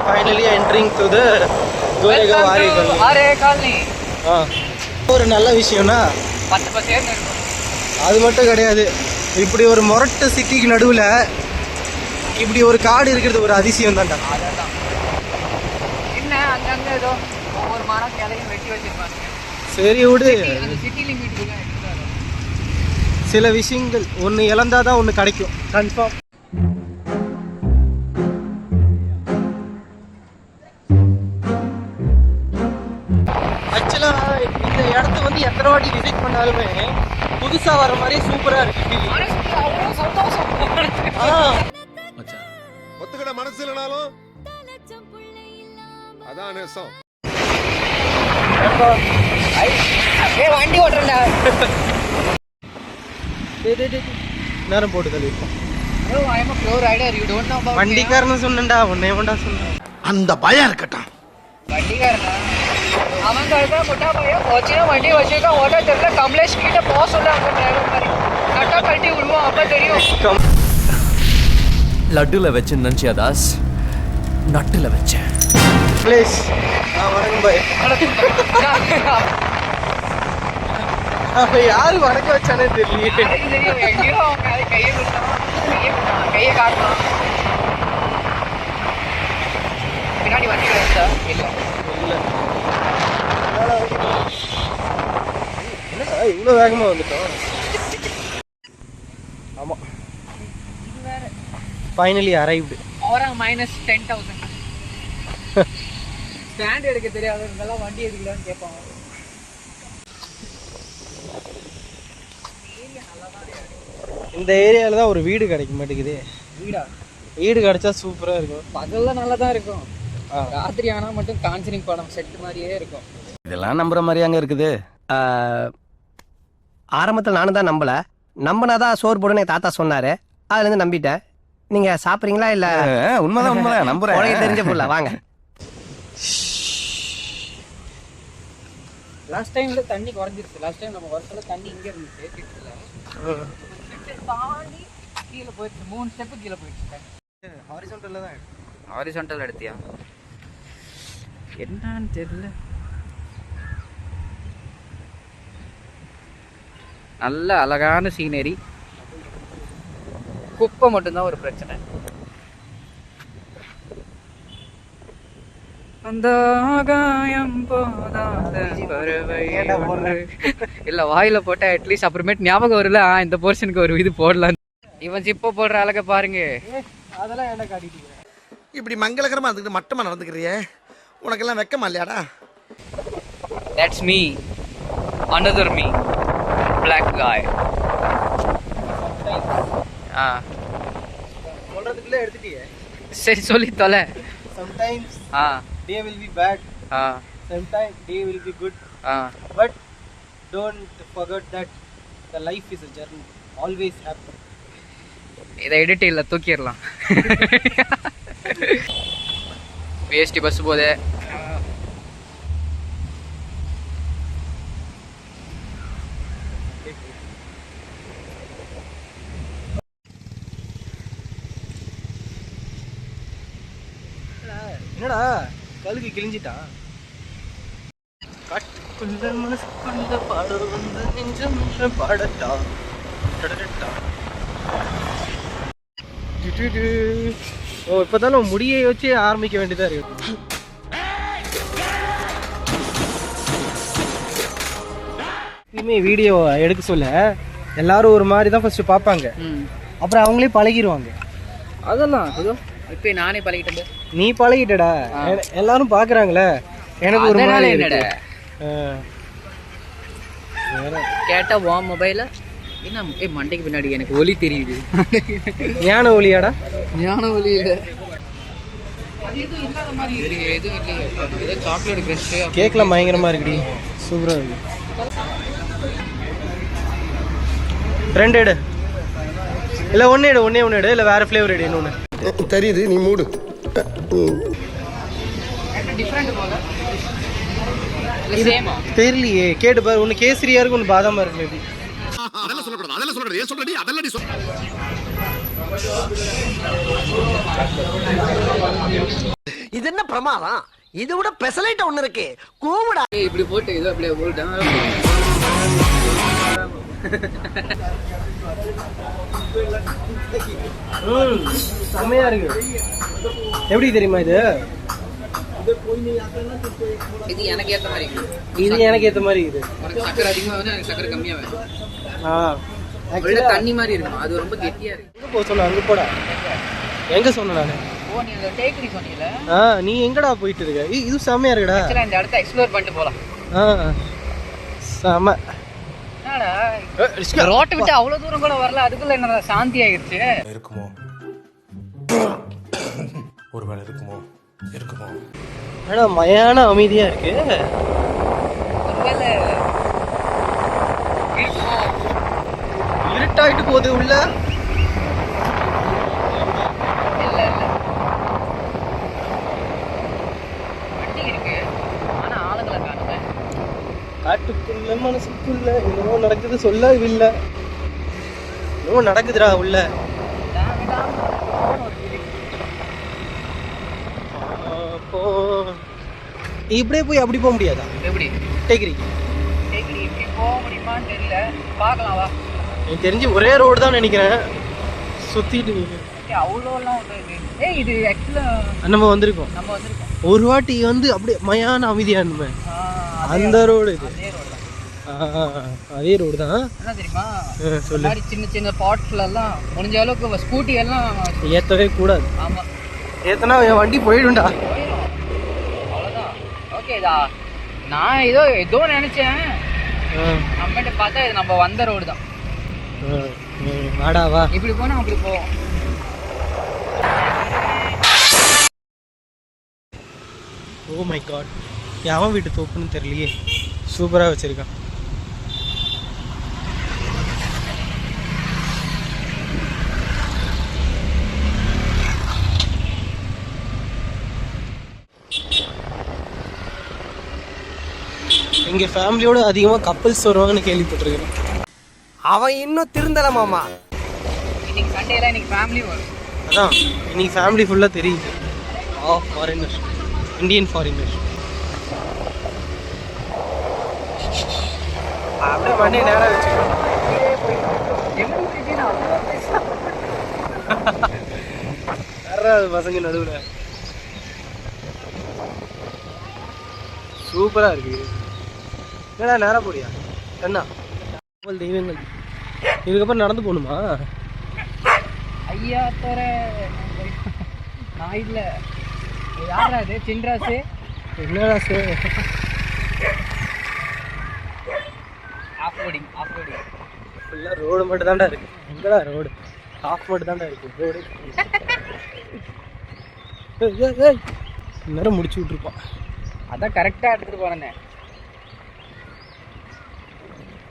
Finally entering to the Goregaon Aarey colony. ஒரு நல்ல விஷயம்னா பச்சை பசேர்னு இருக்கும். அது மட்டும் கிடையாது, இப்படி ஒரு மொரட்டு சிட்டிக்கு நடுவில் இப்படி ஒரு காடு இருக்கிறது ஒரு அதிசயம் தான்டா. அதான் என்ன அங்கங்க ஏதோ ஒவ்வொரு மரம் கிளையும் வெட்டி வச்சிருப்பாங்க. சரி விடு, அந்த சிட்டி லிமிட் சில விஷயங்கள் ஒன்று இழந்தாதான் ஒன்று கிடைக்கும் கன்ஃபார்ம். ஆக்சுவலாக இந்த இடத்த வந்து எத்தனை வாட்டி விசிட் பண்ணாலுமே புதுசாக வர மாதிரியே சூப்பராக இருக்கு. ஒத்துக்கிட மனசு இல்லைனாலும் அதான் நேசம். வண்டி ஓட்டுறா நேரம் போட்டு தள்ளிருக்கோம். வண்டிக்காரன்னு சொன்னேன்டா, உன்னை வேண்டா சொன்னேன். அந்த பயம் இருக்கட்டும். வண்டிக்காரனா அவன் கழுத்தா முட்டா பையன் வச்சுனா வண்டி வச்சுக்கா ஓட்ட தெரியல. கமலேஷ் கிட்ட போக சொல்ல அவங்க டிரைவர் மாதிரி நட்டா கட்டி விடுவோம், அப்ப தெரியும். லட்டுல வச்சு நினைச்சியா தாஸ்? நட்டுல வச்சேன். கமலேஷ் நான் வரேன் பாய். அப்ப யாரு வணக்க வச்சானே தெரியல. எங்கேயோ அவங்க கையை கொடுத்தான், கையை காட்டலாம். பின்னாடி வண்டி வச்சா இல்லை என்னடா இவ்வளோ வேகமாக வந்துட்டோம். ஆமாம், ஃபைனலி அரைவ்டு. -10,000 ஸ்டாண்ட் எடுக்க தெரியாதவங்கெல்லாம் வண்டி எடுக்கலான்னு கேட்பாங்க. இந்த ஏரியாவில் தான் ஒரு வீடு கிடைக்க மாட்டேங்குது. வீடு கிடைச்சா சூப்பராக இருக்கும். பகலில் நல்லா தான் இருக்கும், ராத்திரி ஆனால் மட்டும் கான்சரிங் படம் செட் மாதிரியே இருக்கும். இதெல்லாம் நம்புற மாதிரி அங்கே இருக்குது. ஆரம்பத்தில் நானும் தான் நம்பலை. நம்பினாதான் சோறு போடுன்னு தாத்தா சொன்னார், அதுலேருந்து நம்பிட்டேன். நீங்கள் சாப்பிட்றீங்களா? இல்லை உண்மைதான் நம்புறேன். உனக்கு தெரிஞ்ச புள்ள வாங்க. லாஸ்ட் டைம்ல தண்ணி குறைஞ்சிருச்சு. லாஸ்ட் டைம் நம்ம வருஷத்துல தண்ணி இங்கே இருந்துச்சு கிட்டல தாண்டி கீழே போயிடுச்சு. 3 ஸ்டெப்பு கீழே போயிடுச்சு. ஹாரிசான்டலில் தான் ஹாரிசான்டல் எடுத்தியா என்னன்னு தெரியல. நல்ல அழகான சீனரி, குப்பை மட்டும்தான் ஒரு பிரச்சனை. அந்த ஆகாயம் போதாத பறவை இல்ல வாயில போட்டா அட்லீஸ்ட் அப்புறமேட்டு ஞாபகம் வரல. இந்த போர்ஷனுக்கு ஒரு இது போடலாம். இவன் ஜிப்போ போடுற அழக பாருங்க. அதெல்லாம் என்ன காட்டிட்டு இப்படி மங்களகரமா இருந்துக்கிட்டு மட்டமா நடந்துக்கிறியே, உனக்கெல்லாம் வெக்கமா இல்லையாடா? That's me, another me, black guy. சொல்றதுக்குள்ள எடுத்துட்டியே. சரி சொல்லி தொலை. sometimes day will be bad, sometimes day will be good, but don't forget that the life is a journey, always happy. இதை எடிட் இல்லை தூக்கிடலாம். வேஸ்டி பஸ் போதே. என்னடா கழுகு கிழிஞ்சிட்டா? காட்டுக்குள்ள மனசுக்குள்ள பாட வந்து நெஞ்சம் பாடட்டா. ஓ இப்போதாலும் முடியை வச்சு ஆரம்பிக்க வேண்டியதா இருக்கு. இனிமே வீடியோ எடுக்க சொல்ல எல்லாரும் ஒரு மாதிரி தான் ஃபர்ஸ்ட் பார்ப்பாங்க, அப்புறம் அவங்களே பழகிடுவாங்க. அதெல்லாம் இப்போ நானே பழகிட்டேன். நீ பழகிட்டடா, எல்லாரும் பாக்குறாங்களே. எனக்கு ஒரு மாதிரி என்னடா கேட்டா வா மொபைல என்ன மண்டைக்கு பின்னாடி எனக்கு ஒலி தெரியுது. ஞான ஒலியாடா? ஞான ஒலி இல்லை, அது எதுவும் இல்லாத மாதிரி எதுவும் இல்லை. ஏதோ சாக்லேட் கிரஷ் கேக்லாம் பயங்கரமா இருக்குடி, சூப்பரா இருக்கு. ரெண்டு எடு இல்லை ஒன்று எடு, ஒன்று எடு, இல்லை வேற ஃப்ளேவர் எடு. இன்னொன்று தெரியுது, நீ மூடு. தெரியலையே, கேட்டு பாரு. ஒன்று கேசரியா இருக்கு, ஒன்று பாதாமா இருக்கு. மேபி அதெல்லாம் சொல்லக்கூடாது, அதெல்லாம் சொல்றது ஏன் சொல்றடி? அதெல்லாம் நீ சொல்ற. இது என்ன பிரமாதம்? இது விட பெசலைட் ஒண்ணு இருக்கு. கூவுடா. இப்படி போட்டு இது அப்படியே போட்டேன். செம்மையா இருக்கு. எப்படி தெரியுமா இது? இது எனக்கு ஏத்த மாதிரி இருக்குது. இது எனக்கு ஏத்த மாதிரி இருக்குது. உனக்கு சக்கரை அதிகமா வேணும், எனக்கு சக்கரை கம்மியா வேணும். ஆக்சுவலா தண்ணி மாதிரி இருக்கும், அது ரொம்ப கெட்டியா இருக்கு. எங்க போக சொன்ன? அங்க போடா. எங்க சொன்ன நானு? ஓ, நீ அந்த டேக்கரி சொன்னீல? நீ எங்கடா போயிட்டு இருக்க? இது செம்மையா இருக்குடா. ஆக்சுவலா இந்த இடத்தை எக்ஸ்ப்ளோர் பண்ணிட்டு போலாம். செம. என்னடா ரோட்டை விட்டு அவ்வளவு தூரம் கூட வரல, அதுக்குள்ள என்ன சாந்தி ஆயிடுச்சு? இருக்குமோ, ஒருவேளை இருக்குமோ இருக்குமோ. ஆனா மயான அமைதியா இருக்கு. ஒருவேளை இருட்டாயிட்டு போகுது உள்ள. இல்ல இல்ல, வண்டி இருக்கு, ஆனா ஆளுங்களை காணுமே. காட்டுக்குள்ள மனசுக்குள்ள என்னமோ நடக்குது, சொல்லவில்லை. என்னமோ நடக்குதுடா உள்ள. இப்படியே போய் அப்படி போக முடியாதா? எப்படி டேக்கரி டேக்கரி இப்படி போக முடியுமான்னு தெரியல, பார்க்கலாம் வா. எனக்கு தெரிஞ்சு ஒரே ரோடு தான் நினைக்கிறேன். சுத்திட்டு அவ்வளோலாம் இருக்கு. ஏய், இது ஆக்சுவலா நம்ம வந்திருக்கோம். நம்ம வந்திருக்கோம் ஒரு வாட்டி வந்து அப்படியே மயான அமைதியா இருந்துமே. அந்த ரோடு இது. அதே ரோடு தான். என்ன தெரியுமா, சொல்லு. மாதிரி சின்ன சின்ன பாட்ஸ்ல எல்லாம் முடிஞ்ச அளவுக்கு ஸ்கூட்டி எல்லாம் ஏத்தவே கூடாது. ஆமா, ஏத்தனா என் வண்டி போயிடும்டா. அவ்வளோதான். ஓகேதா, நான் ஏதோ நினைச்சேன். நம்மகிட்ட பார்த்தா இது நம்ம வந்த ரோடு தான். வாடா வா. இப்படி போனா அப்படி போவோம். ஓ மை காட், எவன் வீட்டு தோப்புன்னு தெரியலையே. சூப்பராக வச்சிருக்கான். இங்கே ஃபேமிலியோட அதிகமாக கப்பல்ஸ் வருவாங்கன்னு கேள்விப்பட்டிருக்கிறேன். அவன் இன்னும் திருந்தல மாமா. இன்னைக்கு சண்டே எல்லாம் இன்னைக்கு ஃபேமிலி வரும். அதான் இன்னைக்கு ஃபேமிலி ஃபுல்லாக தெரியுது. Foreigner, Indian foreigner. அப்படியே வண்டி நேராக வச்சுக்கோ. பசங்க நடுவில் சூப்பராக இருக்கு. என்னடா நேராக போடியா கண்ணா? தெய்வங்கள். இதுக்கப்புறம் நடந்து போகணுமா? ஐயா தோற நான் இல்ல, யாரா இது? சின்ராசு. என்னடா சார்? ஆஃப்ரோடிங் ஃபுல்லாக ரோடு மட்டும் தான்டா இருக்கு. எங்கடா ரோடு? ஆஃப் மட்டும் தான்டா இருக்கு ரோடு. நேரம் முடிச்சு விட்டுருப்பான். அதான் கரெக்டாக எடுத்துகிட்டு போகிறேன்னே.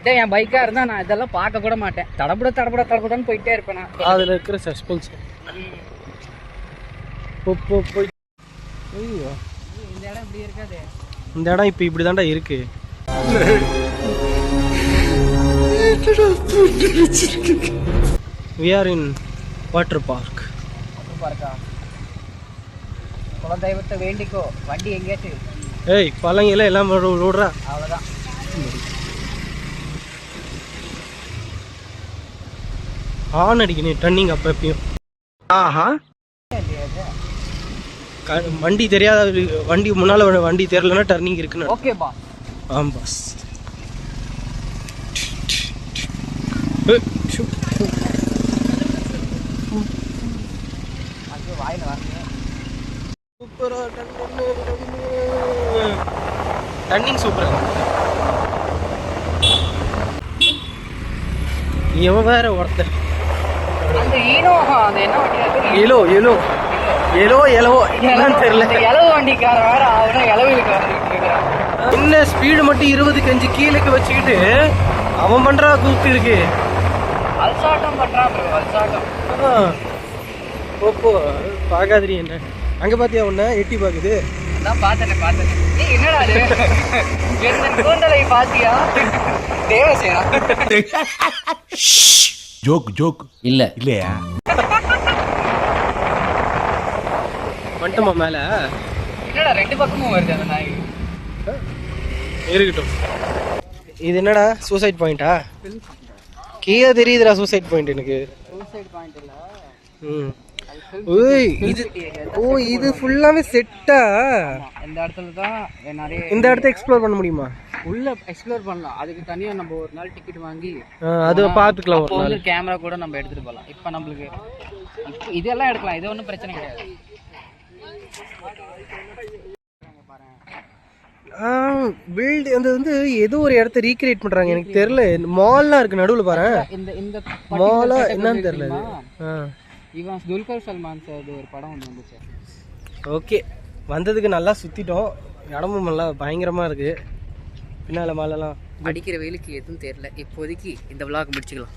இதே என் பைக்காக இருந்தால் நான் இதெல்லாம் பார்க்க கூட மாட்டேன். தடபுடன்னு போயிட்டே இருப்பேன் நான். அதில் இருக்கிற சஸ்பென்ஸ். போய் ஐயோ, இந்த இடம் இப்படி இருக்காது. இந்த இடம் இப்போ இப்படி தான்டா இருக்கு. We are in water park. பார்க்கா, குலதெய்வத்தை வேண்டிக்கோ, வண்டி எங்கேயாச்சும். ஏய், பழங்கெல்லாம் எல்லாம் விடுறா. அவ்வளோதான். ஆன் அடிக்கணும் டர்னிங் அப்போ எப்பயும். வண்டி தெரியாத வண்டி முன்னால் வண்டி தெரியலன்னா டர்னிங் இருக்குன்னு. ஓகே பா. ஆம் பாஸ். வாயில் வரணும். சூப்பரா டர்னிங் சூப்பரா. இவன் வேற ஒருத்தர். அந்த ஈனோ, அந்த என்ன வண்டி அது? எலோ என்னன்னு தெரியல. இலவு வண்டிக்கார வேற அவன இலவுக்கு வந்துட்டு இருக்கான். என்ன ஸ்பீடு மட்டும் 20 கீழே வச்சுக்கிட்டு அவன் பண்றா கூத்து இருக்கு. அல்சாட்டம் பண்றான் ப்ரோ, அல்சாட்டம். ஓப்போ பார்க்காதிரி என்ன அங்க பாத்தியா? உன்ன எட்டி பாக்குது. அதான் பார்த்தேன். ஏய், என்னடா அது? என்ன கூந்தலை பாத்தியா? தேவசேனா ஜோக் இல்லையா? வந்துட்டோமா மேலே? என்னடா 2 பக்கமும் வருது அந்த நாய். இருக்கட்டும். இது என்னடா சூசைட் பாயிண்டா? கீழே தெரியுதுடா சூசைட் பாயிண்ட் எனக்கு. சூசைட் பாயிண்ட் இல்ல. ஓய் இது இது ஃபுல்லாவே செட்டா? இந்த இடத்துல தான் நிறைய இந்த இடத்த எக்ஸ்ப்ளோர் பண்ண முடியுமா? உள்ள எக்ஸ்ப்ளோர் பண்ணலாம். அதுக்கு தனியா நம்ம ஒரு நாள் டிக்கெட் வாங்கி அது பார்த்துக்கலாம். ஒரு நாள் கேமரா கூட நம்ம எடுத்துட்டு போகலாம். இப்போ நம்மளுக்கு இப்போ இதெல்லாம் எடுக்கலாம், இது ஒன்றும் பிரச்சனை கிடையாது. பில்ட் அந்த வந்து ஏதோ ஒரு இடத்த ரீக்ரியேட் பண்றாங்க, எனக்கு தெரியல. மால்லாம் இருக்கு நடுவில் பாரு. இந்த இந்த மாலா என்னன்னு தெரியல. இவன் துல்கர் சல்மான் சார் ஒரு படம் ஒன்று வந்துச்சு. ஓகே, வந்ததுக்கு நல்லா சுற்றிட்டோம். இடமும் நல்லா பயங்கரமாக இருக்குது. பின்னால் மேலெலாம் அடிக்கிற வெயிலுக்கு எதுவும் தெரியல. இப்போதைக்கு இந்த விளாக் முடிச்சுக்கலாம்.